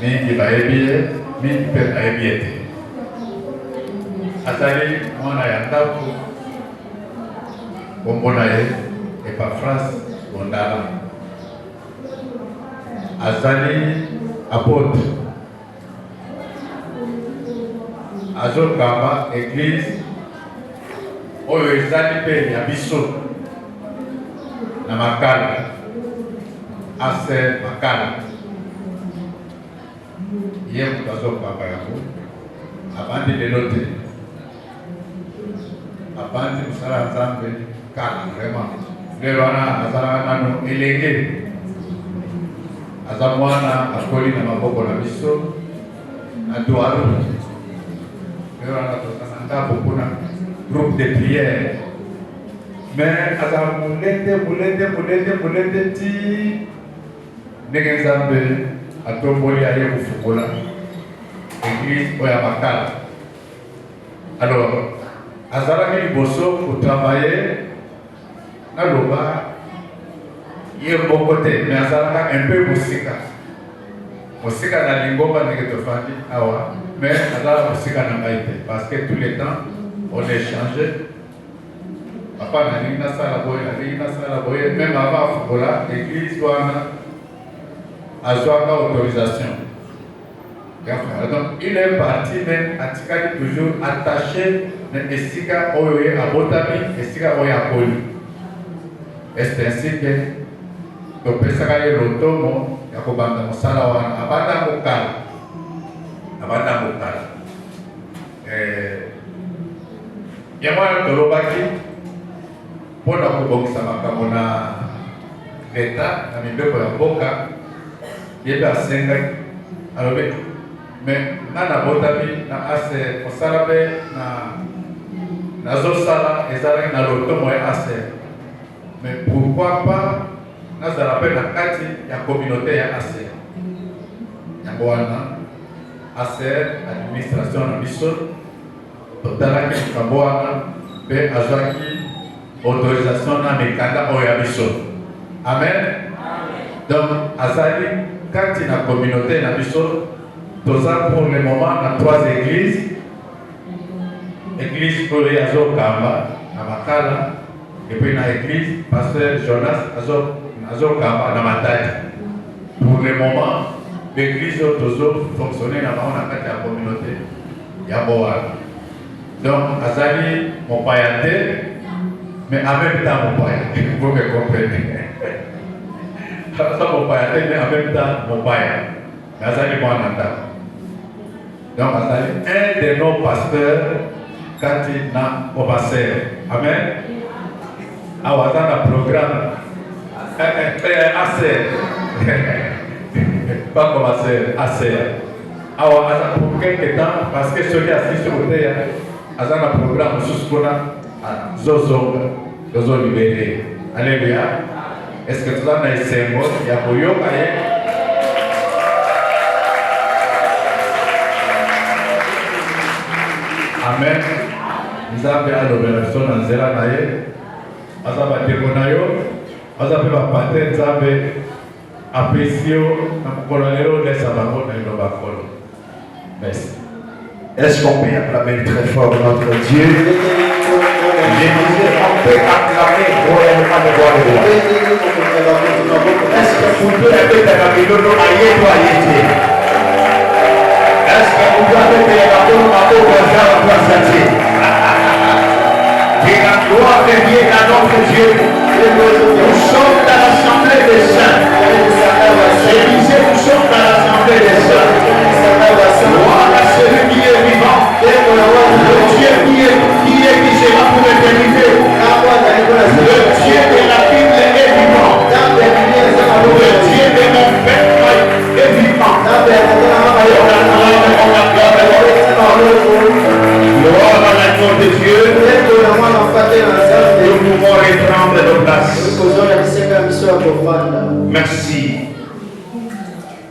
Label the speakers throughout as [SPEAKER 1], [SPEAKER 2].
[SPEAKER 1] mingi bayebi mingi mpe bayebi ete azali mwana ya ndako kombo na ye Epafras Bondala azali apôtre azokamba église oyo ezali mpe ya biso na Makala ase Makala ye moto azokamba yango abandi lelo te abandi mosala ya Nzambe kala vraiment lelo wana azalaka nano elenge aza mwana akoli na maboko na biso na doaro lelo wana tozana ndako mpona groupe de prière mais azala molende ti ndenge Nzambe atomboli aye kofungola église oyo ya Makala. Alors azalaki liboso kotravaille naloba ye moko te mais azalaka un peu mosika na lingomba ndenge tofandi awa mais azala mosika na ngai te parce que tout le temps on échange papa nalingi nasala boye même avant afungola église wana azwaka autorisation. Donc il est parti mais atikali toujours attaché na esika oyo ye abotami esika oyo akoli. C'est ainsi que topesaka ye lotomo ya kobanda mosala wana abanda mokala yango wana tolobaki mpona kobongisa makambo na leta na mibeko ya mboka ye mpe asengaki alobi mais nga nabotami na ase mosala mpe nazosala ezalaki na lotomo ya ase mais pourquoi pas nazala mpe na kati ya communauté ya ase yango wana ase administration na biso totalaki likambo wana mpe azwaki autorisation na mikanda oyo ya biso. Amen. Donc azali kati na communauté na biso toza pour le moment na 3 églises. Église oyo azokamba na Makala et puis na église pasteur Jonas azokamba na Matadi. Pour le moment l'église oyo tozo fonctionner na bango na kati ya communauté ya Boa. Donc azali mopaya te mais en même temps mopaya. Vous me comprenez? Ça mopaya te mais en même temps mopaya. Mais azali mwana ndako. Donc azali un de nos pasteurs kati na Obasere. Amen. Awaza na programme assez pas Obasere, assez. Awa aza pour quelque temps parce que celui assis sur le terre aza na programme suspona zozo libéré. Alléluia. Est-ce que tu as un symbole ya koyoka ye? Amen. Nzambe alobela biso na nzela na ye aza bandeko na yo aza mpe bapate Nzambe apesi yo na mokolo lelo lesa bango na liloba nkolo. Merci.
[SPEAKER 2] Est-ce qu'on peut acclamer très fort notre Dieu? Je disais, on peut acclamer royalement le roi des rois. Est-ce que vous pouvez mettre la Bible à Yéto? Est-ce que vous pouvez mettre la Bible à Yéto? Que la gloire revienne à notre Dieu. Nous sommes dans l'assemblée des saints. Je disais, nous sommes dans l'assemblée des saints. Gloire à celui qui est vivant. Le Dieu qui sera pour l'éternité. Le Dieu de la Bible est vivant. Le Dieu de mon père est vivant. Gloire à la gloire de Dieu. Nous pouvons reprendre nos places. Merci.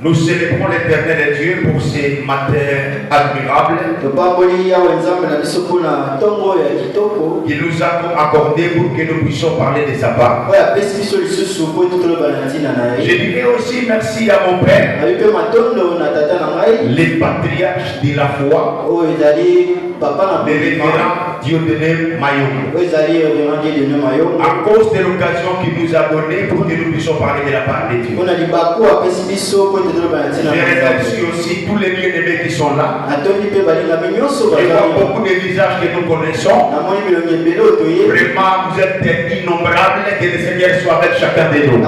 [SPEAKER 2] Nous célébrons l'éternel Dieu pour ces matins admirables qu'il nous a accordé pour que nous puissions parler de sa part. Je dirais aussi merci à mon père, les patriarches de la foi, le révérend Dieudonné Mayongo, à cause de l'occasion qu'il nous a donnée pour que nous puissions parler de la part de Dieu. Je remercie aussi tous les bien-aimés qui sont là. Je vois beaucoup de visages que nous connaissons. Vraiment, vous êtes innombrables. Que le Seigneur soit avec chacun de nous.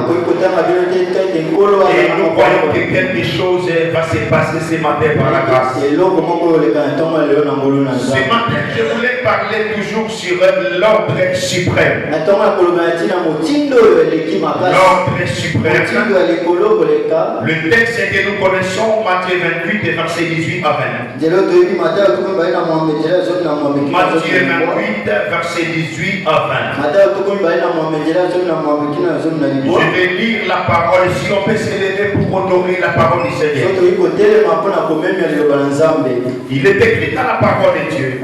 [SPEAKER 2] Et nous croyons que quelque chose va se passer ce matin par la grâce. Ce matin, je voulais parler toujours sur l'ordre suprême. L'ordre suprême. Le texte que nous connaissons, Matthieu 28, verset 18 à 20. Matthieu 28, verset 18 à 20. Je vais lire la parole. Si on peut s'élever pour honorer la parole du Seigneur. Il est écrit dans la parole de Dieu.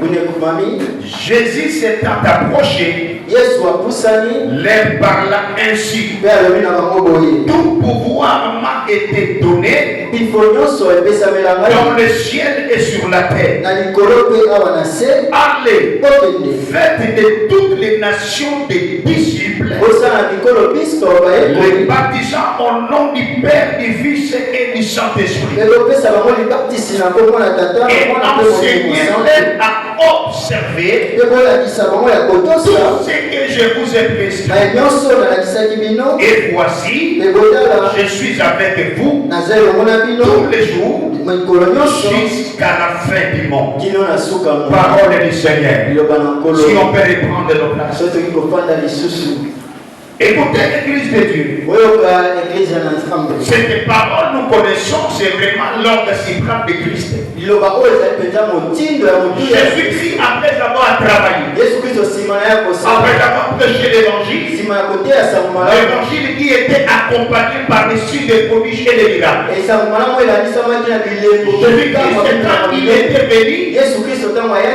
[SPEAKER 2] Jésus s'étant approché, leur parla ainsi. Tout pouvoir m'a été donné dans le ciel et sur la terre. Allez, faites de toutes les nations des disciples, les baptisant au nom du Père, du Fils et du Saint-Esprit, et enseignez-les à observer tout ce que je vous ai prescrit. Et voici, je suis avec vous tous les jours jusqu'à la fin du monde. Parole du Seigneur. Si on peut reprendre nos places. Écoutez l'église de Dieu. Cette parole nous connaissons, c'est vraiment l'ordre suprême de Christ. Jésus-Christ, après avoir travaillé, après avoir prêché l'évangile, l'évangile qui était accompagné par les signes de prodiges et des miracles. Jésus-Christ, quand il était venu,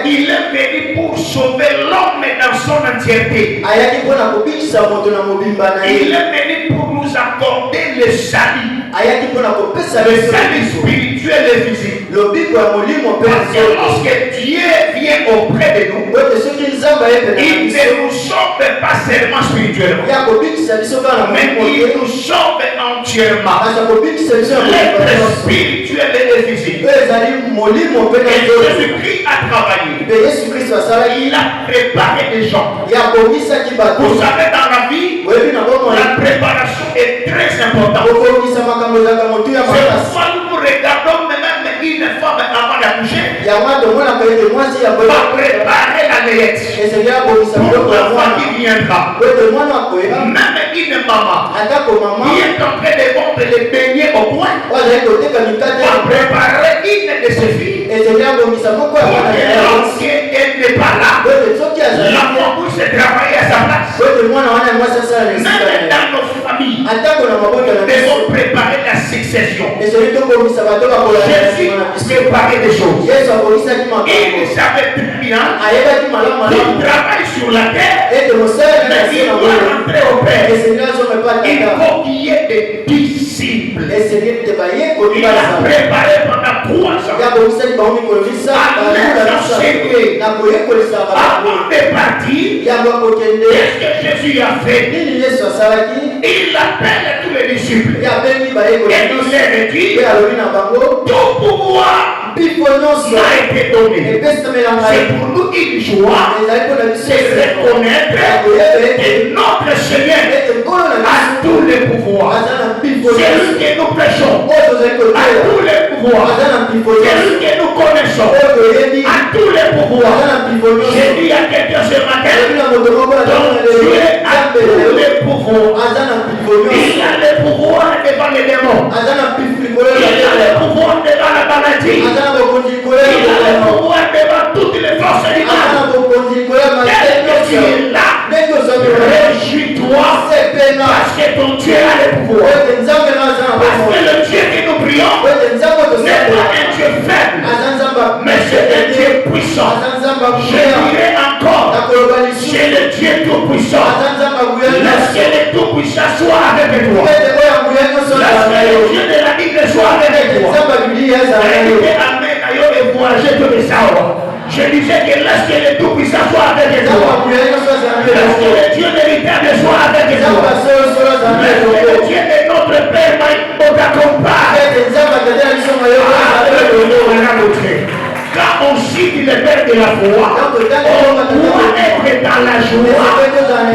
[SPEAKER 2] il est venu pour sauver l'homme dans son entièreté. Il est venu pour nous accorder le salut. Le salut spirituel et physique. Parce que lorsque Dieu vient auprès de nous, il ne nous sauve pas seulement spirituellement, mais il nous sauve entièrement. L'être spirituel et physique. Et Jésus-Christ a travaillé. Il a préparé des gens. Vous savez, dans la vie, la préparation est très importante. C'est pourquoi nous regardons même une femme avant d'accoucher va préparer la layette pour l'enfant qui viendra. Même une maman qui est en train de vendre les beignets au coin va préparer une de ses filles pour que lorsqu'elle n'est pas là, l'enfant puisse travailler à sa place. Même dans nos familles, nous devons préparer la succession. Jésus préparait des choses. Il savait très bien qu'il travaille sur la terre, mais il doit rentrer au Père. Il faut qu'il y ait des disciples. Il a préparé pendant 3 ans à les enseigner. Avant de partir, qu'est-ce que Jésus a fait? Il appelle tous les disciples et il leur dit tout pouvoir m'a été donné. C'est pour nous une joie de reconnaître que notre Seigneur a tous les pouvoirs. C'est lui que nous prêchons, a tous les pouvoirs. C'est lui que nous connaissons, a tous les pouvoirs. J'ai dit à quelqu'un ce matin, donc Dieu a tous les pouvoirs. Il a le pouvoir devant les démons. Il a le pouvoir devant la maladie. Il a le pouvoir devant toutes les forces du mal. Quel que tu es là, réjouis-toi parce que ton Dieu a le pouvoir. Parce que le Dieu que nous prions Tout-Puissant. Laisse que le Tout-Puissant soit avec toi. Laisse que le Dieu de la Bible soit avec toi. Amen. Et voyager tout le savoir. Je disais que laisse que le Tout-Puissant soit avec toi. Laisse que le Dieu véritable soit avec toi. Laisse que le Dieu de notre Père t'accompagne. Quand on cite le Père de la foi, on doit être dans la joie.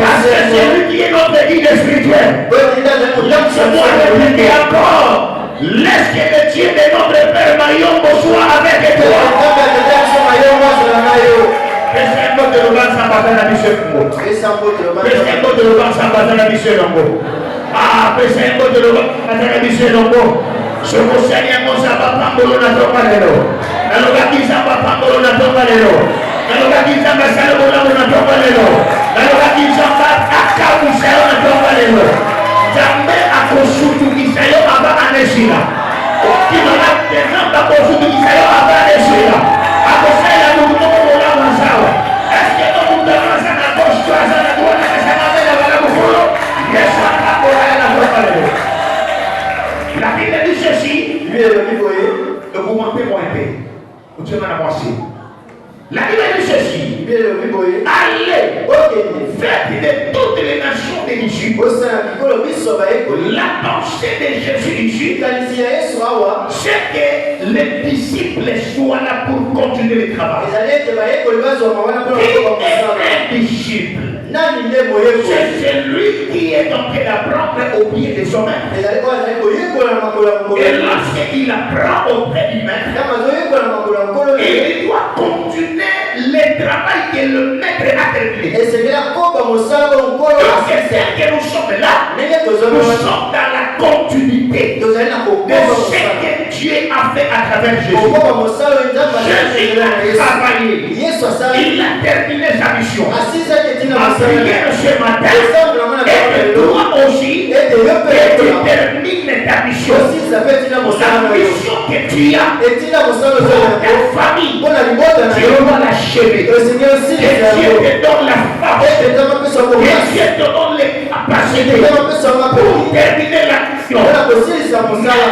[SPEAKER 2] Parce que c'est lui qui est notre guide spirituel. Laisse-moi répéter encore. Laisse que le Dieu de notre Père Mayombo soit avec toi. La Bible dit ceci. Augmentez-moi un peu. La Bible dit ceci. Allez, faites de toutes les nations des disciples. La pensée de Jésus, c'est que les disciples soient là pour continuer le travail. Et un disciple, c'est celui qui est en train d'apprendre au pied de son maître. Et lorsqu'il apprend au pied du maître, il doit continuer le travail que le maître a terminé. Donc c'est ce que nous sommes là. Nous sommes dans la continuité de ce que Dieu a fait à travers Jésus. Jésus a travaillé. Il a terminé sa mission. Ma prière ce matin et toi aussi, que tu termines ta mission. La mission que tu as pour ta famille, tu dois l'achever. Que Dieu te donne la force, que Dieu te donne les capacités pour terminer la mission.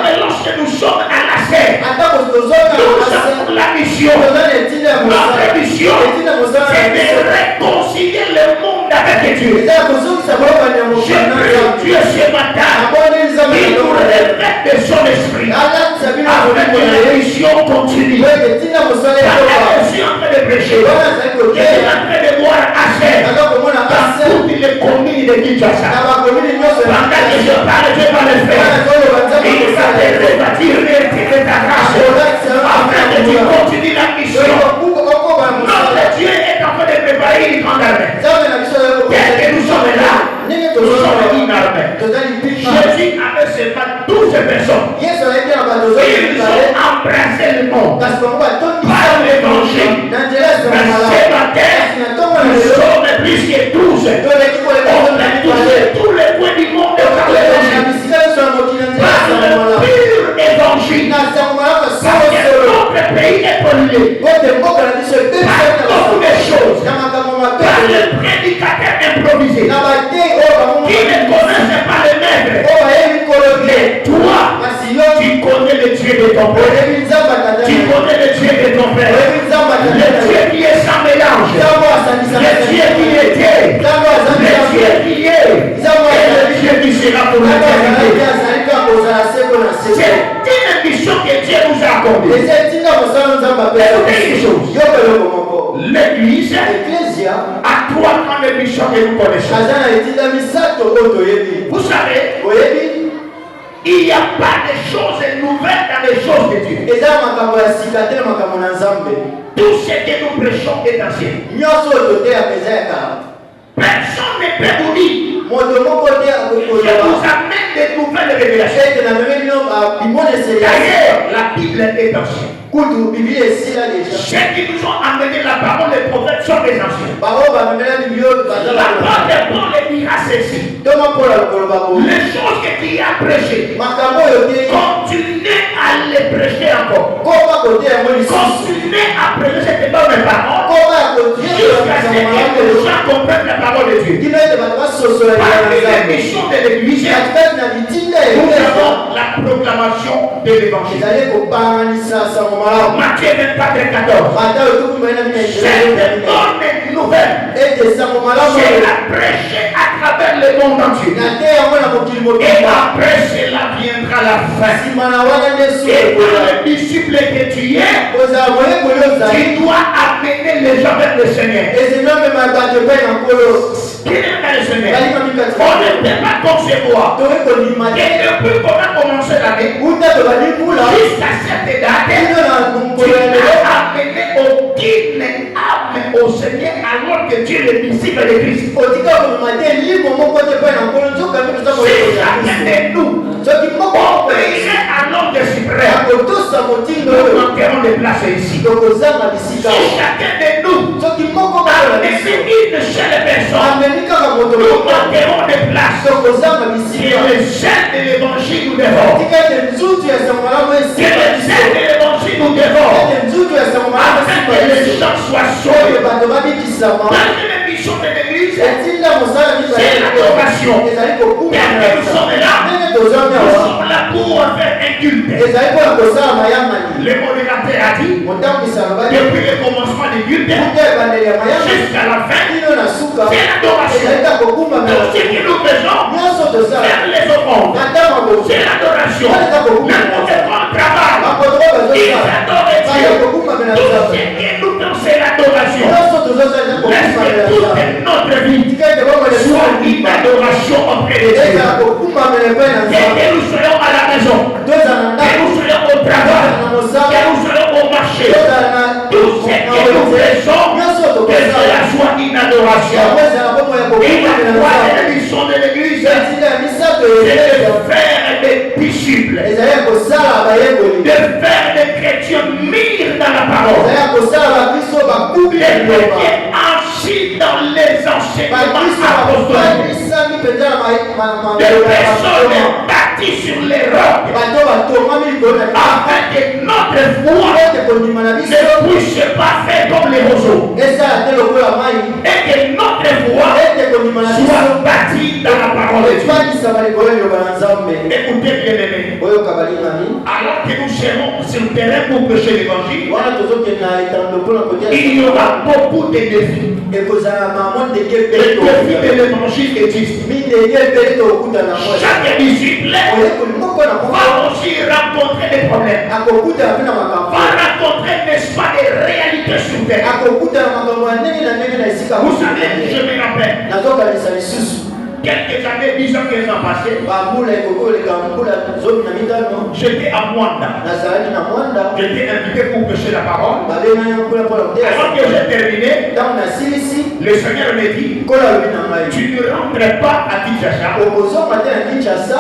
[SPEAKER 2] Mais lorsque nous sommes à la scène, nous avons la mission. Notre mission, c'est de réconcilier le monde avec Dieu. Je prie Dieu ce matin, il nous révèle de son esprit, afin que la mission continue. Je suis en train de prêcher, je suis en train de voir assez dans toutes les communes de Kinshasa. Pendant que je parle, Dieu va le faire. Il va te rebâtir de ta grâce, afin que tu continues la mission. Notre Dieu est en train de préparer une grande armée. Dès que nous sommes là, nous sommes une armée. Jésus avait seulement 12 personnes. Ils ont embrassé le monde par l'évangile. Mais ce matin, nous sommes plus que 12. On a touché tous les points du monde par l'évangile. Par le pur évangile. Parce que notre pays est pollué par beaucoup de choses. Par le prédicateur improvisé qui ne connaissent pas le maître. Mais toi, tu connais le Dieu de ton père. Tu connais le Dieu de ton père. Le Dieu qui est sans mélange. Le Dieu qui était. Le Dieu qui est. Et le Dieu qui sera pour l'éternité. C'est une mission que Dieu nous a accordée. C'est une chose. L'église a 3 grandes missions que nous connaissons. Vous savez, il n'y a pas de choses nouvelles dans les choses de Dieu. Tout ce que nous prêchons est ancien. Personne ne peut vous dire. Je vous amène des nouvelles révélations. D'ailleurs, la Bible est est ancien.
[SPEAKER 3] Kutu Bible ici là déjà.
[SPEAKER 2] Ceux qui nous ont amené la parole des prophètes sont des anciens.
[SPEAKER 3] Parole va me mettre Bible dans
[SPEAKER 2] La parole de Paul dira ceci.
[SPEAKER 3] Comment Paul a le
[SPEAKER 2] Les choses que tu as prêchées,
[SPEAKER 3] Makambo yote.
[SPEAKER 2] continuez à les prêcher encore.
[SPEAKER 3] Comment côté à moi ici.
[SPEAKER 2] Continuez à prêcher cette bonne parole.
[SPEAKER 3] Comment côté
[SPEAKER 2] Jusqu'à ce que les gens comprennent la parole de Dieu.
[SPEAKER 3] Qui n'est pas soso la
[SPEAKER 2] Parmi les missions de l'église, nous avons la proclamation de l'évangile. Matthieu 24 et 14. C'est une bonne nouvelle. C'est la prêcher à travers le monde entier. Et après cela viendra la fin. Et dans le disciple que tu es, tu dois amener les gens vers le Seigneur. Quel est le Seigneur? On ne peut pas concevoir. Et depuis qu'on a commencé l'année, jusqu'à cette date, tu n'as amené aucune âme au Seigneur alors que tu es le disciple de Christ. Si chacun de nous obéirait à l'ordre suprême, nous manquerons de place ici. Si chacun de nous amenait une seule personne, nous manquerons de place. Et le zèle de l'évangile nous dévore. Que le zèle de l'évangile nous dévore. Afin que les gens soient sauvés. Dans une mission de l'église, c'est l'adoration. Car que nous sommes là pour faire un culte. Le modérateur a dit, depuis le commencement du culte jusqu'à la fin, c'est l'adoration. Donc ce que nous faisons, faire les offrandes, c'est l'adoration. N'importe quel travail, ils adorent Dieu. Tout ce que nous faisons, c'est l'adoration. Laisse toute notre vie soit une adoration auprès de Dieu. Que nous soyons à la maison, que nous soyons au travail, que nous soyons au marché, tout ce que nous faisons, que cela soit une adoration. Et la troisième mission de l'église, c'est de faire des disciples, de faire des chrétiens mûrs dans la parole, des chrétiens ensuite dans les enseignements apostoliques, des personnes bâties sur les rocs, afin que notre foi ne puisse pas faire comme les roseaux, et que notre foi soit bâtie dans la parole de Dieu. Écoutez bien aimés, alors que nous serons sur le terrain pour prêcher l'évangile, il y aura beaucoup de défis. Les défis de l'évangile existent. Chaque disciple va aussi rencontrer des problèmes, va rencontrer, n'est-ce pas, des réalités sur terre. Vous savez, je me rappelle, quelques années, 10 ans, 15 ans passés, j'étais à Mwanda. J'étais invité pour prêcher la parole. Avant que j'ai terminé, le Seigneur me dit, tu ne rentres pas à Kinshasa.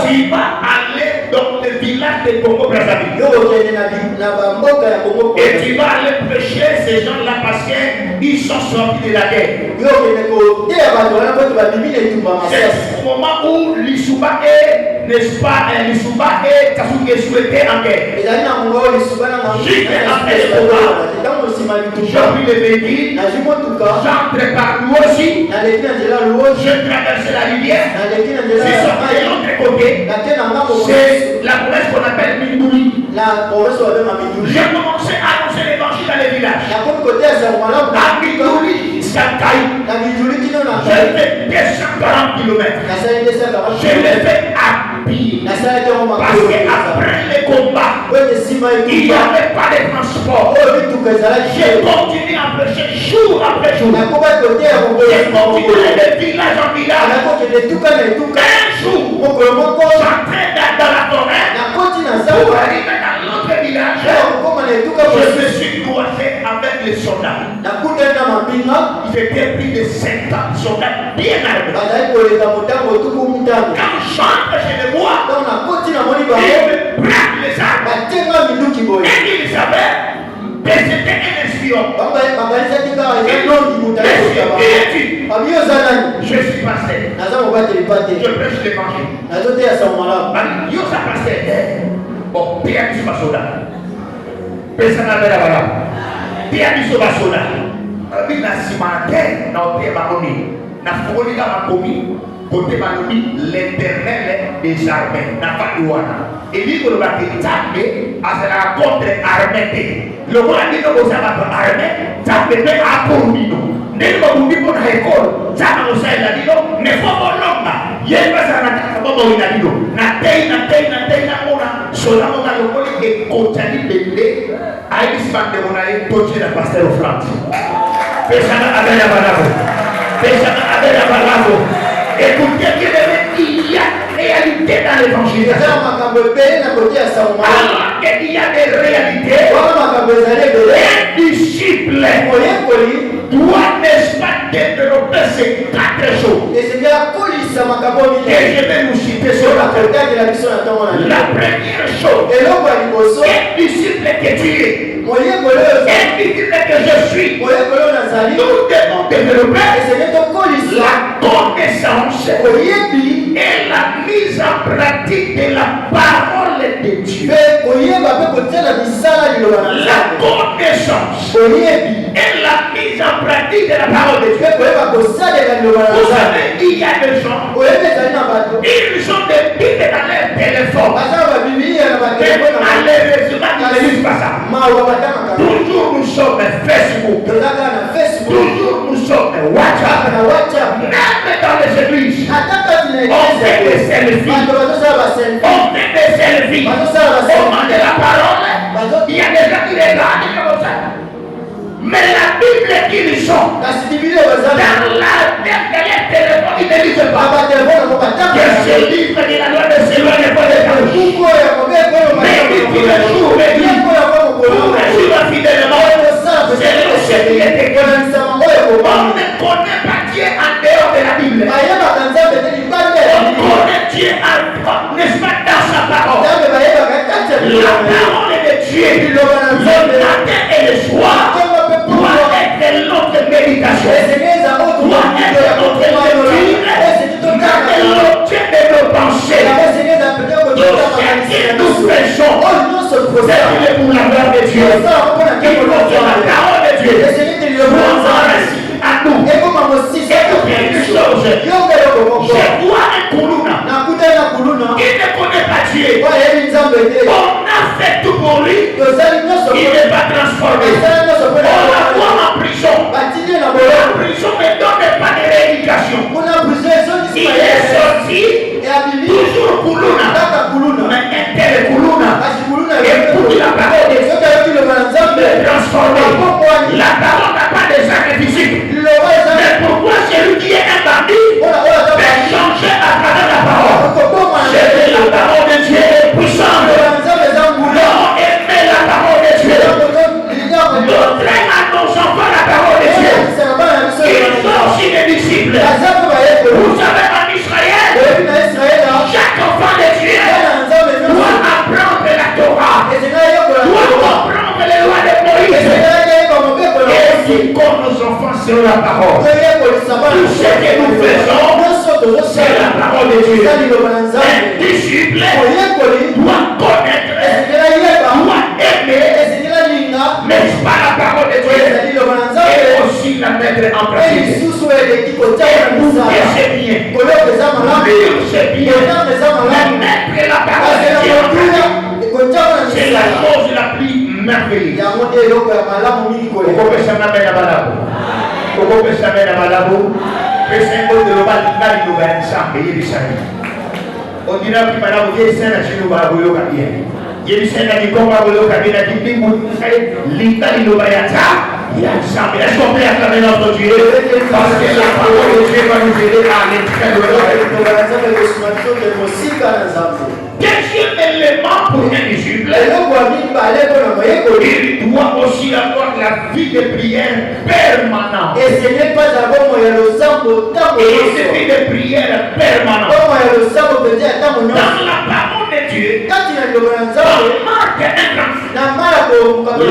[SPEAKER 2] Tu vas aller dans le village de Congo Brazzaville. Et tu vas aller prêcher ces gens-là parce qu'ils sont sortis de la guerre. C'est au moment où l'Issouba est, n'est-ce pas, l'Issouba est Kasuke souhaité en guerre. Juste après le combat, j'ai pris le véhicule, j'entre par nous aussi, je traverse la rivière, je sors de l'autre côté, c'est la province qu'on appelle Mindouli. J'ai commencé à annoncer l'évangile dans les villages. À Mindouli, Sankai, j'ai fait 240 km. Je l'ai fait à pied. Parce qu'après les combats, il n'y avait pas de transport. J'ai continué à prêcher jour après jour. J'ai continué de village en village. Un jour, j'entraîne dans la forêt pour arriver dans l'autre village. Je me suis croisé avec les soldats. Ils étaient plus de 50 soldats bien armés. Quand j'entre chez les bois, ils me braquent les armes. Et ils Mais c'était un espion. Je suis pasteur. Je prêche l'évangile. Yo ça pasteur. Bon, Pierre Bissou Basoda. Personne n'a la balade. Pierre Bissou Basoda. Il n'a si manqué dans Pierre Baroni. N'a fourni dans ma commune. Côté Baroni, l'éternel des armées. N'a pas de ouana. Et lui, il va dire, tapé, à la contre armée. Le mot a dit, nous avons armée, tapé, mais à Cormino. Nous avons dit, pour l'école, ça m'a aussi dit, mais il faut mon nom. Il y a pas ça, on a dit, na tei, cela on a le mot et continue de l'aider. Aïe, si on a touché la pasteur au flanc. Personne avec la balade. Personne avec la balade. Écoutez, il y a réalité dans l'évangile. Alors qu'il y a des réalités, un disciple doit, n'est-ce pas, développer ces 4 choses. Et je vais nous citer sur la première chose, un disciple que tu es, un disciple que je suis, nous devons développer la connaissance et la mise en pratique de la parole de Dieu. La connaissance et la mise en pratique de la parole de Dieu. Vous savez, il y a des gens, ils ont des Bibles dans leur téléphone. Mais malheureusement, ils ne lisent pas ça. Toujours nous sommes Facebook. Toujours nous sommes WhatsApp. Même dans les églises, on fait des selfies. On fait des selfies. On demande la parole. Il y a des gens qui regardent comme ça. Mais la Bible qu'ils sont dans la dernière téléphone, ils ne lisent pas. Que ce livre de la loi ne s'éloigne pas des gens. Mais il dit le jour, mais il dit pour réussir fidèlement. C'est le Seigneur qui est écrit. On ne connaît pas Dieu en dehors de la Bible. On connaît Dieu n'est-ce pas, dans sa parole. La parole de Dieu, le matin et le soir, doit être notre méditation, doit être notre lecture, l'objet de nos pensées. Tout ce que nous faisons, c'est pour la gloire de Dieu. Il faut que la parole de Dieu soit à nous. Et une chose, je vois un Koulouna qui ne connaît pas Dieu. On a fait tout pour lui. Il n'est pas transformé. On la voit en prison. La prison ne donne pas de rééducation. Il est sorti toujours Koulouna. Mais un tel Koulouna écoute la parole de Dieu de transformer. La parole n'a pas des actes physiques. Mais pourquoi celui qui est un bandit peut changer à travers la parole? C'est la parole de Dieu est puissante. Non, aimez la parole de Dieu. Montrez à nos enfants la parole de Dieu. Ils sont aussi des disciples. Vous savez, en Israël, chaque enfant de Dieu doit apprendre la Torah, doit comprendre les lois de Moïse. Et si comme nos enfants sur la parole, tout ce que nous faisons, c'est la parole de Dieu. Un disciple doit connaître, doit aimer, mais pas la parole de Dieu, et aussi la mettre en pratique. Et vous c'est bien, lire c'est bien, mais mettre la parole de Dieu en pratique, c'est la chose la plus merveilleuse. On dira que madame vous êtes saint chez nous va vous le bien. Il est saint qui comme vous le bien qui dit vous l'Italie nous va y être. Il y a ça mais est-ce qu'on peut acclamer notre Dieu parce que la parole de Dieu va nous aider à l'intérieur de notre deuxième élément pour un disciple, il doit aussi avoir la vie de prière permanente. Et ce n'est pas d'abord et cette vie de prière permanente. Dans la parole de Dieu,
[SPEAKER 3] kati na liloba ya
[SPEAKER 2] on
[SPEAKER 3] Nzambe
[SPEAKER 2] marque un grand feu.
[SPEAKER 3] na mala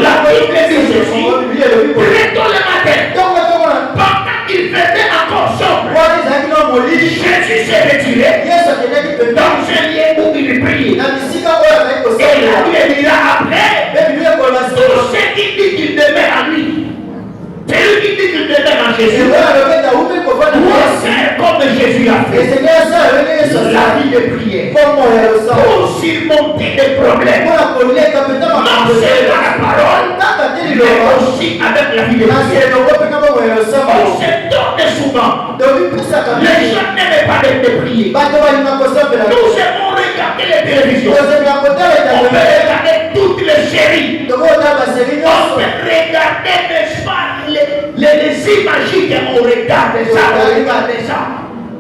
[SPEAKER 2] La Bible dit ceci,
[SPEAKER 3] Biblia elobi boye
[SPEAKER 2] très tôt le matin,
[SPEAKER 3] ntongo tokona
[SPEAKER 2] pendant qu'il faisait encore sombre,
[SPEAKER 3] wana ezalaki na molili
[SPEAKER 2] Jésus s'est retiré
[SPEAKER 3] Yesu akendaki pembeni
[SPEAKER 2] dans un lieu où il priait.
[SPEAKER 3] na bisika oyo azali
[SPEAKER 2] Et la
[SPEAKER 3] kosalela
[SPEAKER 2] Bible dira après,
[SPEAKER 3] mpe Biblia ekoloba
[SPEAKER 2] tout ce qui dit qu'il demeure en lui, c'est lui qui dit qu'il demeure en Jésus.
[SPEAKER 3] eloba alobeta ume kovanda na
[SPEAKER 2] Pour
[SPEAKER 3] Yesu
[SPEAKER 2] faire comme Jésus a fait,
[SPEAKER 3] esenge asala ndenge Yesu
[SPEAKER 2] la
[SPEAKER 3] asala
[SPEAKER 2] vie de prière,
[SPEAKER 3] kombo ya losambo
[SPEAKER 2] pour surmonter des problèmes,
[SPEAKER 3] mpona koleka mpenza
[SPEAKER 2] non
[SPEAKER 3] makambo
[SPEAKER 2] seulement la parole,
[SPEAKER 3] kaka te
[SPEAKER 2] mais
[SPEAKER 3] liloba
[SPEAKER 2] aussi avec la vie de
[SPEAKER 3] kasi
[SPEAKER 2] prière.
[SPEAKER 3] elongo mpe na bongo ya
[SPEAKER 2] On
[SPEAKER 3] losambo
[SPEAKER 2] se donne souvent.
[SPEAKER 3] tobipesaka
[SPEAKER 2] Les gens n'aiment pas de prier.
[SPEAKER 3] bato balinga kosambela
[SPEAKER 2] Nous aimons regarder les télévisions.
[SPEAKER 3] kozemela kotala
[SPEAKER 2] On peut
[SPEAKER 3] etatobele
[SPEAKER 2] regarder toutes les séries.
[SPEAKER 3] tokotala baseri
[SPEAKER 2] On
[SPEAKER 3] nyonso
[SPEAKER 2] peut regarder, n'est-ce pas, les images qu'on regarde ça, on regarde ça.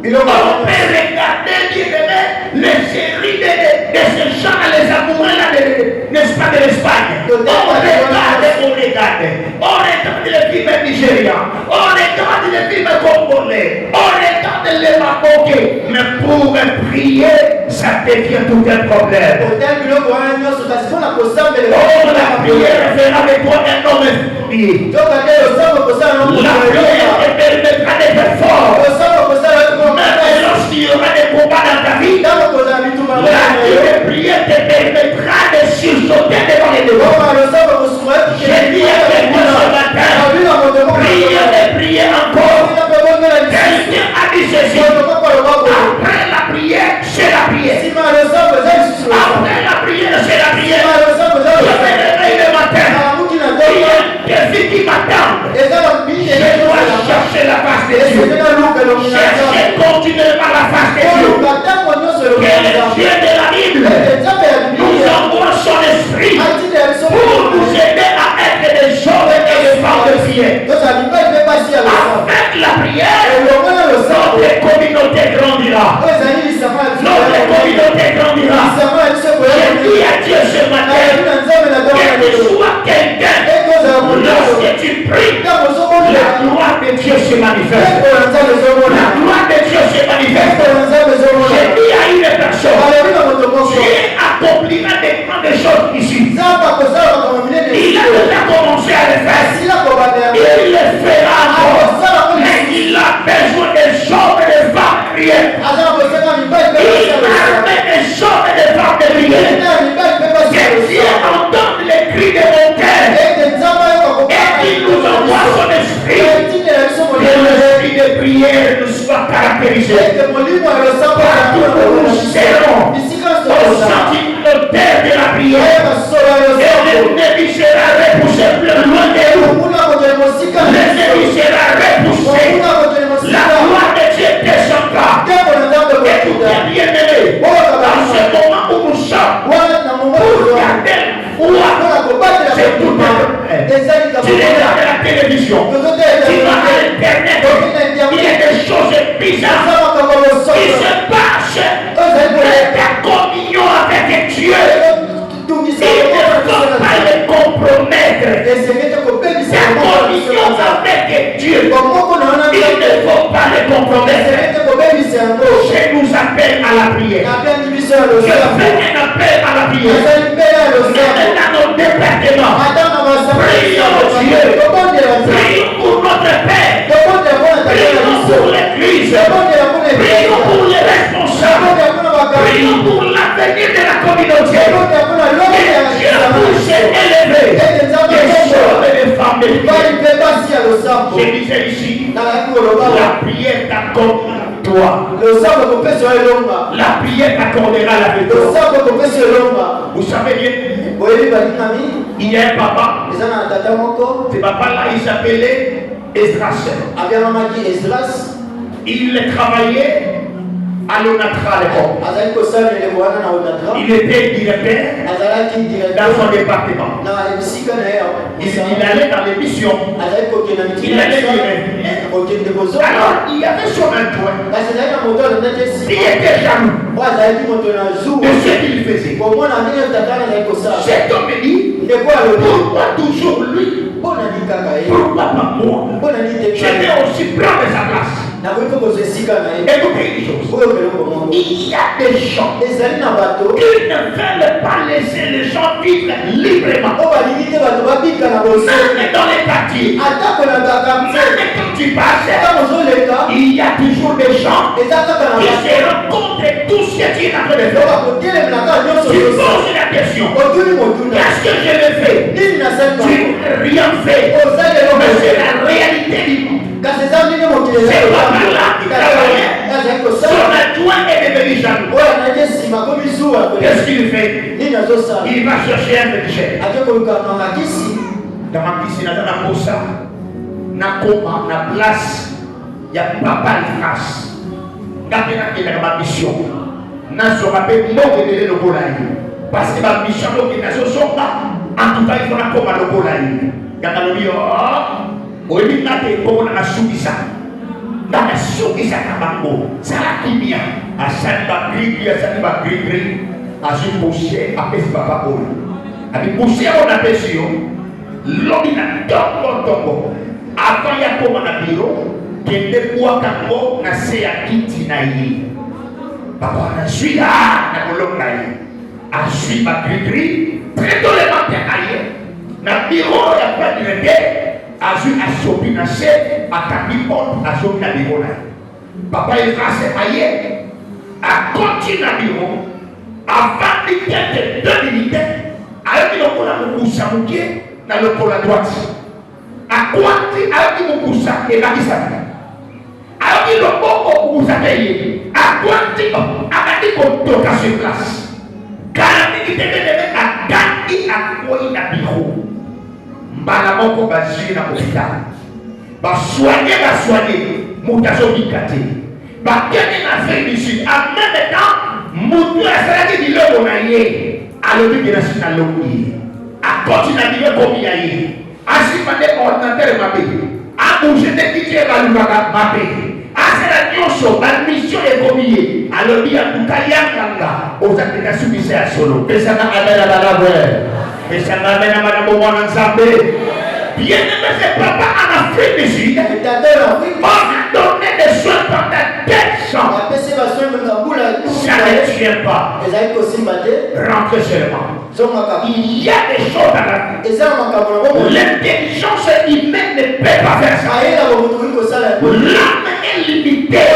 [SPEAKER 3] biloko
[SPEAKER 2] On peut regarder, bien aimé, les séries de ces gens, les amoureux là, n'est-ce pas, de l'Espagne. On regarde. On regarde les films nigérians. On regarde les films congolais. On regarde les marocains. Mais pour prier, ça devient tout un problème.
[SPEAKER 3] otali biloko wana nyonso kasi mpona kosambela
[SPEAKER 2] Oh, la prière fera de toi un homme prié.
[SPEAKER 3] toka te losambo kosala
[SPEAKER 2] La prière te permettra d'être fort.
[SPEAKER 3] losambo kosala
[SPEAKER 2] Même lorsqu'il y aura des combats dans ta vie,
[SPEAKER 3] ntango kozala bituma
[SPEAKER 2] la prière te permettra de sursauter devant les démons.
[SPEAKER 3] koma losambo kosunga
[SPEAKER 2] J'ai dit à quelqu'un ce matin,
[SPEAKER 3] abina moto
[SPEAKER 2] priez et priez encore. Quelqu'un a dit ceci, après la prière, c'est la prière.
[SPEAKER 3] nsima ya losambo eza lisusu losambo
[SPEAKER 2] Après la prière, c'est la prière.
[SPEAKER 3] nsima ya losambo eza
[SPEAKER 2] Je me
[SPEAKER 3] losambo
[SPEAKER 2] réveille le matin.
[SPEAKER 3] alamuki na
[SPEAKER 2] Il y
[SPEAKER 3] ntongo
[SPEAKER 2] a des filles qui m'attendent.
[SPEAKER 3] eza
[SPEAKER 2] Je
[SPEAKER 3] babitene
[SPEAKER 2] dois chercher la face de Dieu.
[SPEAKER 3] esengena luka elongi na nzambe
[SPEAKER 2] Chercher continuellement la face de Dieu.
[SPEAKER 3] oluka ntango nyonso
[SPEAKER 2] Que
[SPEAKER 3] elongi na
[SPEAKER 2] le
[SPEAKER 3] nzambe
[SPEAKER 2] Dieu de la Bible
[SPEAKER 3] ete nzambe ya
[SPEAKER 2] nous
[SPEAKER 3] bibilia
[SPEAKER 2] envoie son esprit
[SPEAKER 3] atindela biso
[SPEAKER 2] pour nous aider à être des hommes et des femmes de prière.
[SPEAKER 3] tozala mibali mpe basi ya losambo
[SPEAKER 2] Avec la prière,
[SPEAKER 3] elongo na losambo
[SPEAKER 2] notre communauté grandira.
[SPEAKER 3] oyo ezali lisama ya biso
[SPEAKER 2] Notre communauté grandira.
[SPEAKER 3] lisama ya biso
[SPEAKER 2] Je dis
[SPEAKER 3] koya
[SPEAKER 2] à Dieu ce
[SPEAKER 3] nalobi
[SPEAKER 2] matin
[SPEAKER 3] na nzambe na ntongo
[SPEAKER 2] que
[SPEAKER 3] na
[SPEAKER 2] tu
[SPEAKER 3] lelo
[SPEAKER 2] sois quelqu'un.
[SPEAKER 3] ekozala molimo
[SPEAKER 2] Lorsque tu pries,
[SPEAKER 3] ntango
[SPEAKER 2] la
[SPEAKER 3] ozomona
[SPEAKER 2] gloire de Dieu se manifeste.
[SPEAKER 3] ekolo na nzambe ezomona
[SPEAKER 2] La gloire de Dieu se manifeste.
[SPEAKER 3] ekolo na nzambe ezomona
[SPEAKER 2] Je dis à une personne,
[SPEAKER 3] balobi na moto moko
[SPEAKER 2] Dieu accomplira des grandes choses ici.
[SPEAKER 3] nzambe akozala makambo minene
[SPEAKER 2] Il a déjà commencé à le faire.
[SPEAKER 3] asila kobanda yango
[SPEAKER 2] Il le fera encore. Mais il a besoin des hommes et des femmes de prière.
[SPEAKER 3] aza na kosenga mibali mpe basi
[SPEAKER 2] Il
[SPEAKER 3] ya
[SPEAKER 2] a
[SPEAKER 3] losambo
[SPEAKER 2] fait des hommes et des femmes de prière.
[SPEAKER 3] ena ya mibali mpe basi ya
[SPEAKER 2] Que Dieu
[SPEAKER 3] losambo
[SPEAKER 2] entende les cris de mon cœur
[SPEAKER 3] ete nzambe ayoka
[SPEAKER 2] et qu'il nous envoie son esprit.
[SPEAKER 3] etindela biso
[SPEAKER 2] Que
[SPEAKER 3] molimo
[SPEAKER 2] l'esprit de prière nous soit caractérisé.
[SPEAKER 3] ete molimo ya losambo
[SPEAKER 2] Partout où nous serons,
[SPEAKER 3] bisika
[SPEAKER 2] au
[SPEAKER 3] nyonso
[SPEAKER 2] centimètre de la prière,
[SPEAKER 3] ayeba solo ya
[SPEAKER 2] et
[SPEAKER 3] losambo
[SPEAKER 2] l'ennemi sera repoussé plus loin de nous.
[SPEAKER 3] omuna kozala mosika
[SPEAKER 2] L'ennemi sera repoussé.
[SPEAKER 3] omuna kozala
[SPEAKER 2] La
[SPEAKER 3] mosika
[SPEAKER 2] gloire de Dieu descendra.
[SPEAKER 3] ntango na nzambe
[SPEAKER 2] Et tout
[SPEAKER 3] kokuta
[SPEAKER 2] est bien aimé. Dans ce moment où nous sommes,
[SPEAKER 3] wana na
[SPEAKER 2] pour
[SPEAKER 3] momoi
[SPEAKER 2] regarder foi,
[SPEAKER 3] mpona kobatela
[SPEAKER 2] c'est tout
[SPEAKER 3] motema ezali
[SPEAKER 2] tu regardes la télévision, tu vas à l'internet, il y a des choses bizarres qui se passent. Mais ta communion avec Dieu, il ne faut pas le compromettre. Ta communion avec Dieu, il ne faut pas le compromettre. Je nous appelle à la prière. Je fais un appel à la prière. Même dans nos départements, prions Dieu. Prions pour notre Père. Prions pour l'Église. Prions pour les responsables. Prions pour l'avenir de la communauté. Que Dieu puisse élever des hommes et des femmes de prière. Je disais ici, la prière t'accorde toi. La prière t'accordera la victoire. Vous savez bien, il y a un papa. Ce papa-là, il s'appelait Esdras. Il travaillait à l'ONATRA à l'époque. Il était directeur dans son département. Il allait dans les missions. Il allait dire. Alors, il y avait son adjoint. Il était jaloux de ce qu'il faisait. Cet homme dit, pourquoi toujours lui? Pourquoi pas moi? Je vais aussi prendre sa place. Écoutez une chose. Il y a des gens qui ne veulent pas laisser les gens vivre librement. Même dans les quartiers, même quand tu passes, il y a toujours des gens qui se rendent compte de tout ce qui est en train de faire. Tu poses la question, qu'est-ce que je vais faire? Tu n'as rien fait. Mais c'est la réalité du monde. C'est pas par là qu'il travaille. Son adjoint est devenu jaloux. Qu'est-ce qu'il fait? Il va chercher un médecin. Dans ma piscine, dans la mossa, na coma, na place, il y a papa de grâce. Dans ma mission, na so rappelle l'eau de le bolaï. Parce que ma mission, l'eau qui n'a pas, en tout cas, il faut la coma le bolaï. Il y a un oui, il y a des gens qui ont des gens qui ont des gens à Saniba Grigri, à Boucher, à Papa Paul. À Boucher, on a péché. L'homme il a tombo. Avant, il y a comme un bureau qui est de bois cambo, na se à Kitinaï. Papa, je suis là, na Colombaï. À Saniba Grigri, très tôt le matin, na bureau, il y a pas de l'idée. Azu asopinase atakipot azomina bibona. Papa est grâce à a continué à vivre avant de 2 minutes. Alors qu'il a poussé dans le pôle à droite. À quoi il a poussé et la vie. Alors qu'il a poussé à quoi il a dit qu'on toque à sur place. Car il était à Gandhi à quoi il a dit. Balamoko basiri na hôpital. Soigner, mutazo bikate. Bakene na fait du sud. En même temps, mutu asalaki biloko na ye. Alobi kirasi na loki. Akoti na biloko komi ya ye. Asimane ordinateur mabe. Abouche de DJ balubaka mabe. Asala nyonso ba mission ekomi ye. Alobi abuka yanganga. Ozakena subise ya solo. Pesa na amela balabwe. Et ça m'amène à Madame Oman Nzambé. Bien aimé, c'est papa en Afrique du Sud. On a donné des soins pendant 2 ans. Ça ne tient pas. Rentrez seulement. Il y a des choses à la vie. L'intelligence humaine ne peut pas faire ça. L'âme est limitée.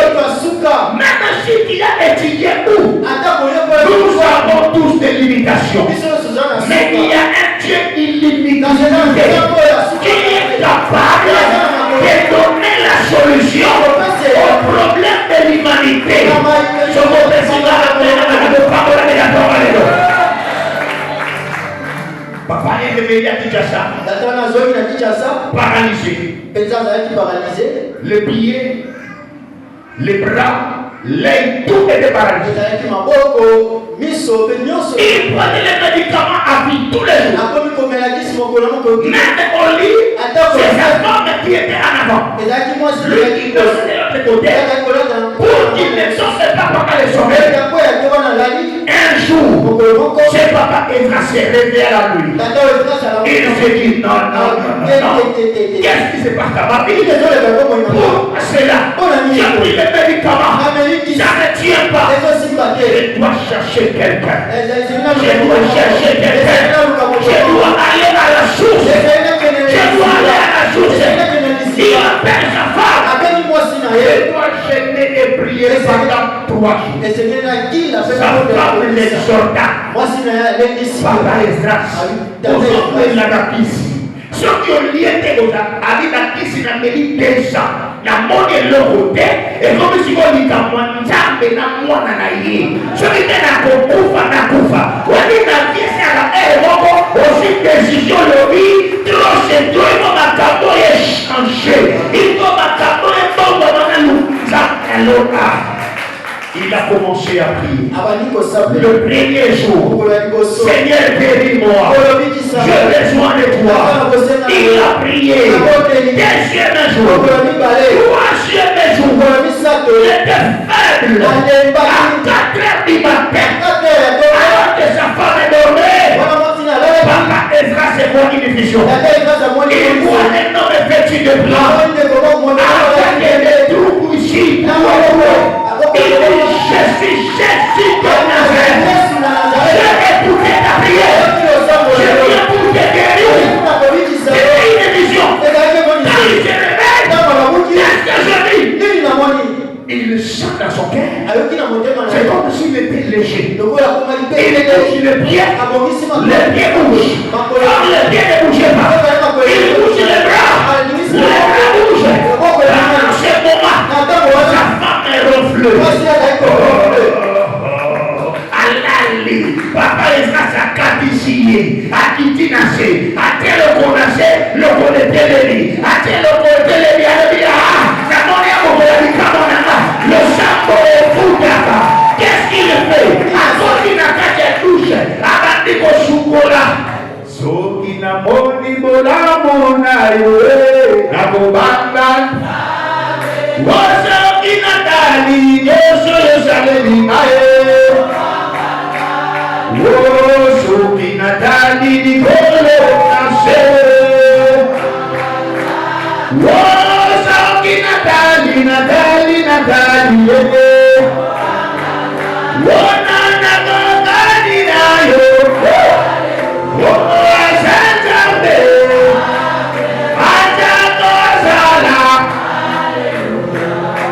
[SPEAKER 2] Même si tu as étudié où, nous avons tous des limitations. Mais il y a un Dieu illimité qui est capable de donner la solution au problème de l'humanité. Je vous papa est réveillé à Kinshasa. Paralysé. Le pied, les bras, l'œil, tout était paralysé. Il prenait les médicaments à vie tous les jours. Même au lit, c'est sa femme qui était en avant. Lui, il ne se de l'autre côté. Pour qu'il ne sorte pas papa les sauver. Un jour, c'est papa qui s'est réveillé à la nuit. Il se dit non. Qu'est-ce qui se passe dans ma vie? Pour cela, j'ai pris les médicaments. Ça ne tient pas. Je dois chercher quelqu'un. Je dois aller à la source. Il appelle sa femme. Je dois gêner et prier pendant 3 jours. Sa femme l'exhorta. Papa Esdras, aujourd'hui il a la ici. Ce qui ont lié à la ici, il a mis 2 ans. La monnaie le côté, et comme si on dit à moi, Nzambe na mwana na ye. Ce qui est na kufa. On dit la vie, c'est à la aussi décision le vie, trop c'est toi, il va changer. Il va il a commencé à prier. Le premier jour, Seigneur, guéris-moi. J'ai besoin de toi. Il a prié. Deuxième jour, troisième jour, il était faible. À 4h du matin, alors que sa femme est dormée, Papa Esdras c'est moi une vision. Il voit un homme vêtu de blanc avec des trous couchés. ici, il dit je suis Jésus de Nazareth. J'ai écouté ta prière. Je viens pour te guérir. C'était une vision. Quand il se réveille, qu'est-ce que je dis? Il sent dans son cœur. C'est comme s'il était léger. Il était sur le pied. Le pied bouge. Or le pied ne bougeait pas. Il bouge les bras. Les bras bougent. Dans ce moment, sa femme est reflue. Alali, papa Ezra Sakabisi, Akiti Nase, Ate le connaissait, le connaissait Lévi, Ate le connaissait Lévi, le sambo est fou d'abord. Qu'est-ce qu'il fait? À cause qu'il n'a qu'à te toucher, avant de te soukola. Soki na moni bola mona yoe, na bobanda. Woso inatali, yoso yosalemi aye. Woso inatali di kolo nase. Woso inatali natali natali yeye. Wona na gani na yo.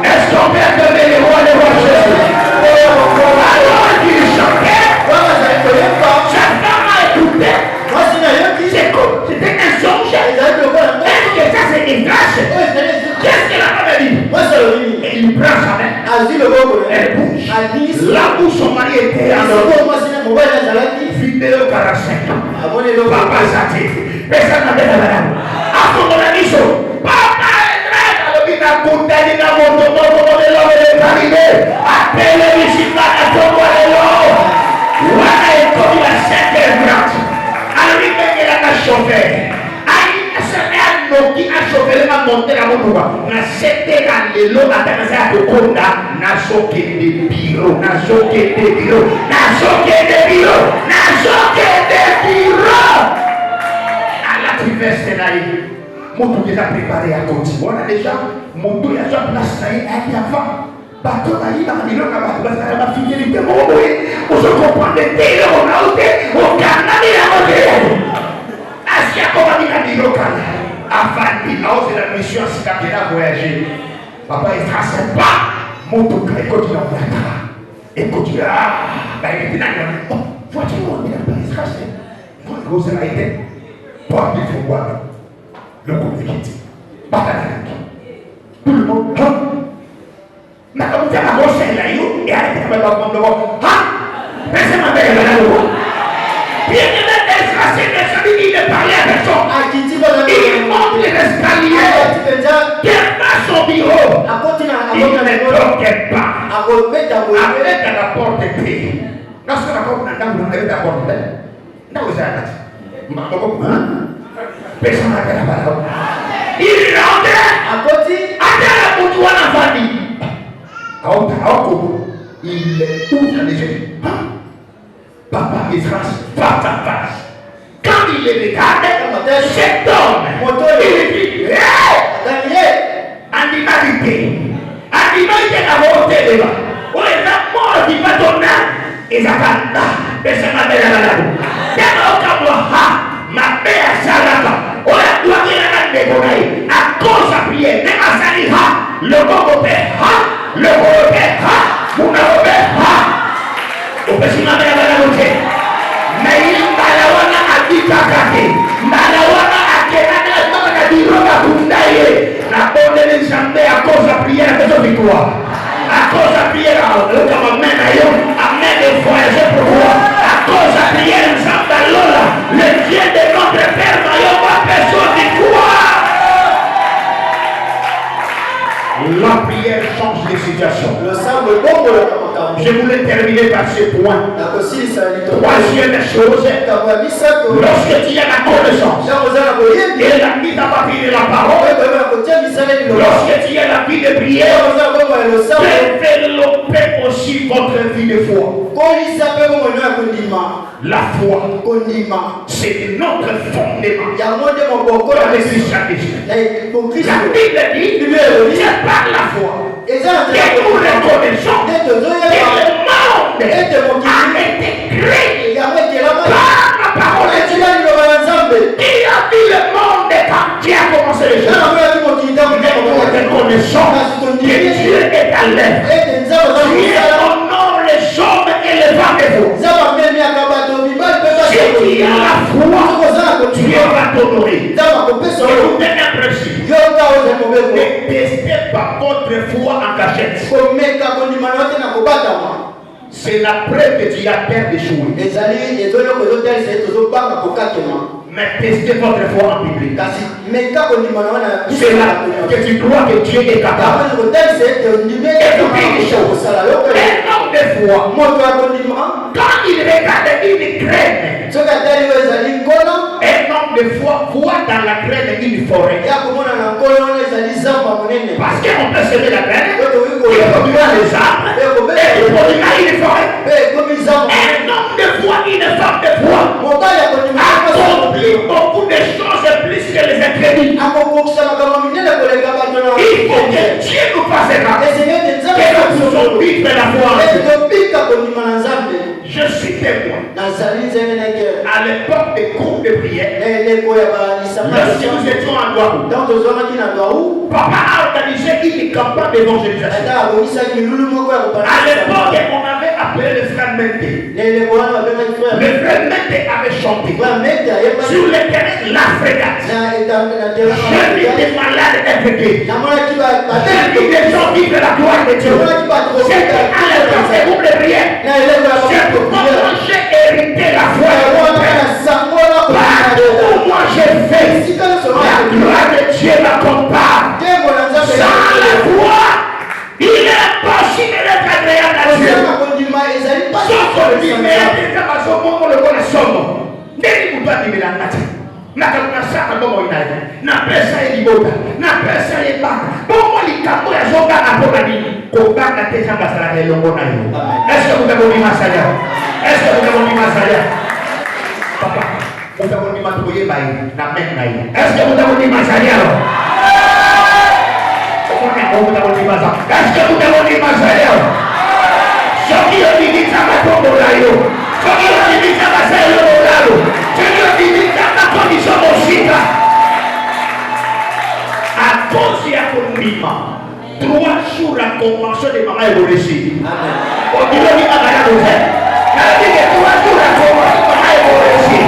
[SPEAKER 2] Est-ce qu'on peut donner les rois des rois Jésus? Alors qu'il chantait, sa femme a écouté. C'est comme, c'était un songe. Est-ce que ça c'est une grâce? Qu'est-ce que la femme a dit? Et il prend sa main. Elle bouge. Là où son mari était alors, vidéo 45 ans. Papa Zati. Personne n'avait la madame. À son organisation. Papa est très à l'hôpital. Kundali na moto moto de l'homme de Paris. Appelez les musulmans à ton l'eau. Voilà et comme il a 7h30. Alors il met qu'il a chauffé. Qui a chauffé m'a monté la moto. Na 7h dans l'eau à Tanzania de Konda. Na choqué des bureaux. Na choqué des bureaux. Na choqué des bureaux. Na choqué des bureaux. C'est là, mon déjà préparé à continuer. On a déjà mon tour à sa place là, et avant. Bateau là, il a mis le cabas, la fidélité, mon boy. On se comprend des télés, on a ôté, on a mis la montée. Asia, comment il a mis le cabas? Avant, il a osé la mission, si tu as voyagé. Papa, il trace pas. Mon tour, il continue à faire. Il continue à. Il était là, il a dit, vois-tu, il a tracé. Moi, il a osé la idée. Porte il faut voir le communiqué. Tout le monde, mais comme tu as la grosse là, et arrêtez de mettre le monde. Personne ne m'a fait le bien que l'Esra, il ne parlait à personne. Il monte l'escalier. Quelqu'un son bureau. Il ne toquait pas. Avec la porte épée. Lorsque la porte n'a pas été la porte, n'a pas été. Personne n'a fait la parole. Il rentrait à la boudoir en famille. Il ouvre les yeux. Papa il trace face à face. Quand il les regarde, cet homme, il dit animalité. Animalité n'a pas été là. On est là, mort qui va donner. Et ça va là. Personne n'a fait la parole. Ma mère Salaka, on a doit dire à cause de prière, même à Saliha, le Bogopé, le Bogopé, mon Bogopé, au petit ma mère va la monter. Mais il Malawana a dit Kakake, Malawana a Kenana a dit Roga Bundaye, la bonne des jambes à cause de prière de son victoire. À cause de prière, le commandement amène des voyageurs pour voir. À cause de prière, nous sommes dans l'eau. Le Dieu de notre Père, nous pas personne de quoi. La prière change les situations. Je voulais terminer par ce point. Troisième chose, lorsque tu as la connaissance et la mise à partir de la parole, lorsque tu as la vie de prière, développez aussi votre vie de foi. La foi, c'est notre fondement dans le christianisme. La Bible dit, c'est par la foi que nous reconnaissons que le monde a été créé par la parole de Dieu. Qui a dit le monde quand Dieu a commencé les choses? Nous reconnaissons que Dieu est à l'œuvre. Dieu honore les hommes et les femmes de vous. Si tu as la foi, Dieu va t'honorer. Écoutez un principe. Ne testez pas votre foi en cachette. C'est la preuve que tu as peur d'échouer. Mais testez votre foi en public. C'est là que tu crois que Dieu est capable. Écoutez une chose. Un homme de foi, quand il regarde une graine, un homme de foi voit dans la graine une forêt. Parce qu'on peut semer la graine, il produira les arbres, et il produira une forêt. Un homme de foi, une femme de foi, accomplit beaucoup de choses plus que les incrédules. Il faut que Dieu nous fasse grâce, que nous pouvons vivre la foi. Je suis témoin. À l'époque des groupes de prière, lorsque nous étions à Douarou, papa a organisé une campagne d'évangélisation. À l'époque, on avait appelé le frère Mente. Le frère Mente avait chanté sur le terrain la frégate. J'ai vu des malades infectés. J'ai vu des gens vivre la gloire de Dieu. C'était à l'époque des groupes de prière. C'est pourquoi j'ai hérité la foi. Partout où moi j'ai fait, la gloire de Dieu m'accompagne. Sans la foi, il est impossible d'être agréable à Dieu. Sauf que lui, mais il y a des gens qui le connaissent. Neni mutu adimela ngati nakakuna saka bomo inaye na pesa elibota na pesa ebanga bomo likambo ya zonga na pona nini kobanga te zanga sala elongo na yo. Est-ce que vous avez masaya? Est-ce que vous avez masaya? Papa, vous avez matuye bai na men na yo. Est-ce que vous avez masaya? Est-ce que vous avez masaya? Soki yo dilita matombo na yo. Soki yo dilita masaya yo lalo. À cause de l'économie, 3 jours la convention de maman est réussie. On dit que maman est réussie. Elle dit que 3 jours la convention de maman est réussie.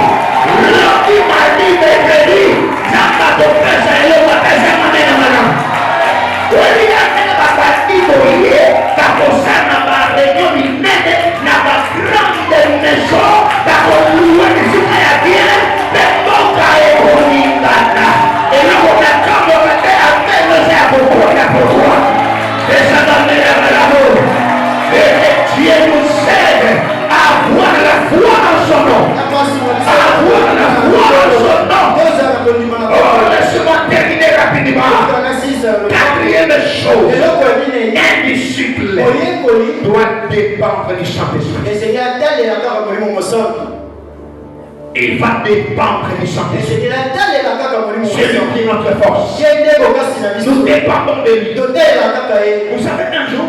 [SPEAKER 2] Lundi, mardi, mercredi, Zamba ton père, ça est le matin, ça m'a dit madame. On dit que la partie de ça concerne la réunion du net, la grande maison, la louer des citoyens. Dieu nous aide à avoir la foi en son nom. Avoir la foi en son nom. Oh, laisse-moi terminer rapidement. 4e chose, un disciple doit dépendre du Saint-Esprit. Il va dépendre du Saint-Esprit. C'est lui qui est notre force. Nous dépendons de lui. Vous savez, un jour,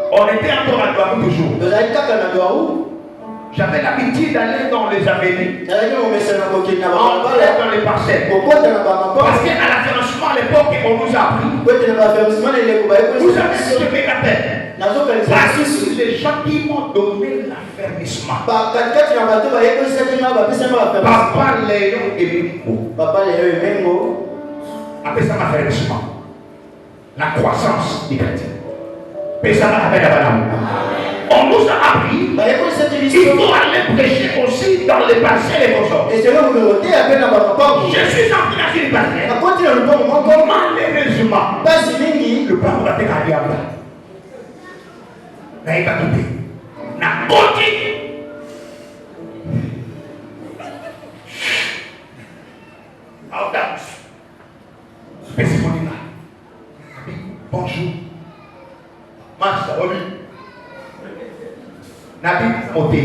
[SPEAKER 2] on était encore à Douarou toujours. J'avais l'habitude d'aller dans les avenues, dans les parcelles. Parce qu'à l'affermissement, à l'époque, on nous a appris. Vous savez ce que je me rappelle? Parce que les gens qui m'ont donné l'affermissement. Papa Léon et Mengo. Après ça, l'affermissement. La croissance du chrétien. On nous a appris qu'il faut aller prêcher aussi dans les parcelles et consorts. Je suis entré dans une parcelle. Malheureusement, le papa va te garder à bas. Il va quitter. Na côté. Bonjour. Master, oui. Nabi Moté,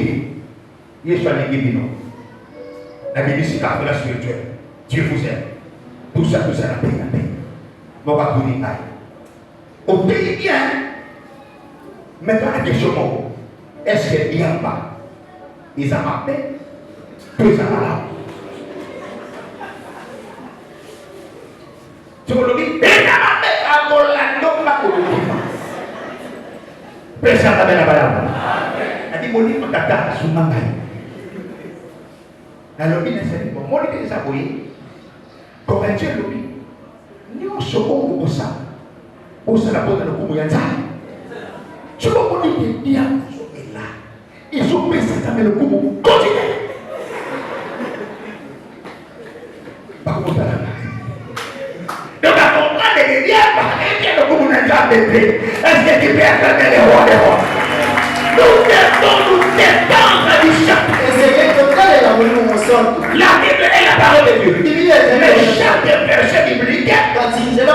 [SPEAKER 2] Yeshua Negibino. Nabi c'est la spirituelle. Dieu vous aime. Tout ça, la paix, la paix. Moka Kuni Aïe. Au pays bien. Maintenant, la question, est-ce qu'il y a pas? Ils ont appelé, que ça va là. Tu vois, il y a un Orlando, pas pour le climat. Personne n'a la balade. Elle dit, mon livre, tata, sous ma main. Alors, il est dit, mon livre, il est abouillé. Quand elle dit, nous sommes au ça. Au ça, la bonne de Koumouyanta. Tu vois, mon livre, il est là. Ils ont pris ça, mais le Koumou continue. Pas comme ça. Donc, à comprendre les liens, le Koumou n'a jamais été. Est-ce que tu peux acclamer les rois des rois? Nous tentons la mission. La Bible est la parole de Dieu. Mais chaque verset biblique ne peut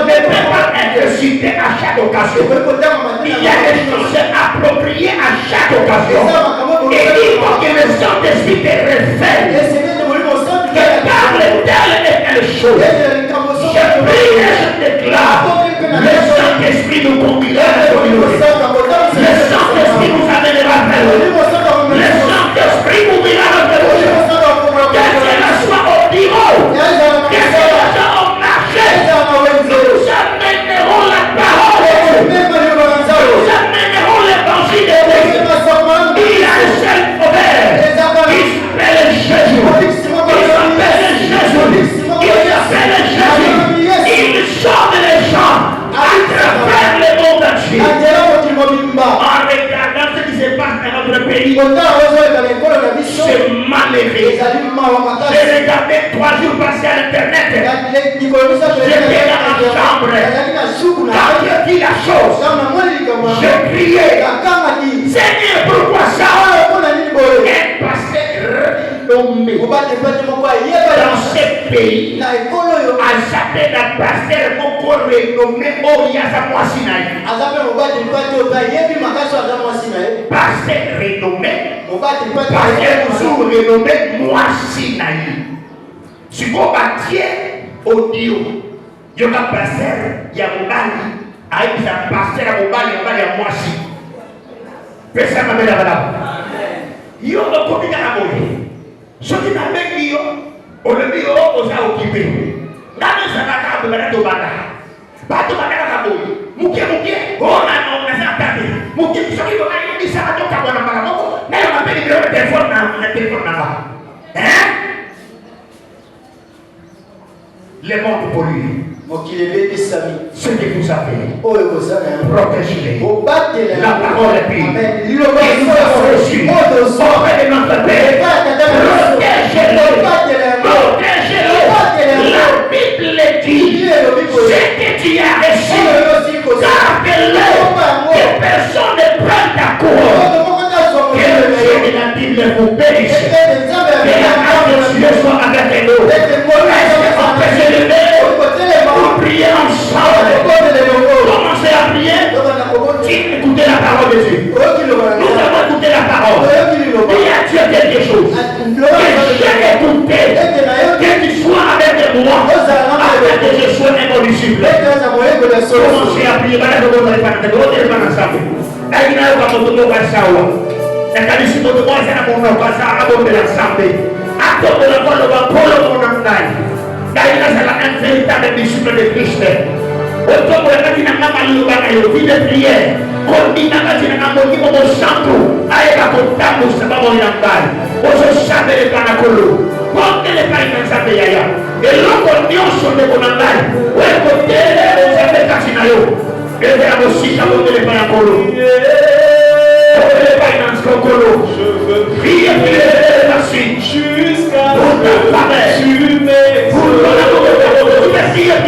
[SPEAKER 2] pas être cité à chaque occasion. Il y a des choses appropriées à chaque occasion. Et il faut que le Saint-Esprit te révèle. Que parle telle et telle chose. Je prie et je déclare. Le Saint-Esprit nous conduira à la communauté. Le Saint-Esprit nous amènera vers eux. Le Saint-Esprit nous dira notre bouche. Que cela soit au bureau, que cela soit au marché, nous amènerons la parole de Dieu. Nous amènerons l'évangile de Dieu. Il a un seul prophète. Il s'appelle Jésus. Il sauve les gens à travers le monde entier. En regardant ce qui se passe dans notre pays, c'est malheureux. J'ai regardé 3 jours passés à l'internet. J'étais dans ma chambre. Quand j'ai dit la chose, j'ai crié. Seigneur, pourquoi ça? Un pasteur renommé dans ce pays a sapé d'un pasteur encore renommé Oriasa Moissinaï. Pasteur renommé, pasteur renommé Moissinaï. Si vous battiez audio, il y a un pasteur, il y a un bali, il y a un pasteur, il y a un bali à Moissi. Personne ne m'a dit la balade. Il y a un comité à mourir. Ce qui m'a dit, on le dit, on s'est occupé. Dans le Sanaka, on a dit, pas de manière à mourir. Mouké, on a attaqué. Mouké, ce qui m'a dit, ça va donc avoir un malade. Mais on m'a dit, le téléphone là-bas. Hein? Les mondes pollués. Ce que vous savez, protégez-les. La parole est pure. Et nous avons reçu auprès de notre Père. Protégez-les. Protégez-les. La Bible dit ce que tu as reçu. Garde-le. Que personne ne prenne ta couronne. Que le Dieu de la Bible vous bénisse. Que la grâce de Dieu soit avec nous. Est-ce qu'on peut se lever? Pour prier ensemble. Commencez à prier. Écoutez la parole de Dieu. Nous avons écouté la parole. Il y a Dieu quelque chose. Que j'ai écouté. Que tu sois avec moi. Afin que je sois un bon disciple. Commencez à prier. Un véritable disciple de Christ. Autant que la vie n'a pas mal de vie de prière, comme dit dans la vie n'a pas mal de santo, aïe la comptable, c'est pas bon yambal. Oso sabe le panacolo, ponte le pain yaya. Et l'on sur le bonambal, ou est côté les affaires casinayo. Et vers aussi ça monte le panacolo. Le pain colo. Priez, merci. Jusqu'à pour ta famille. Pour la priez.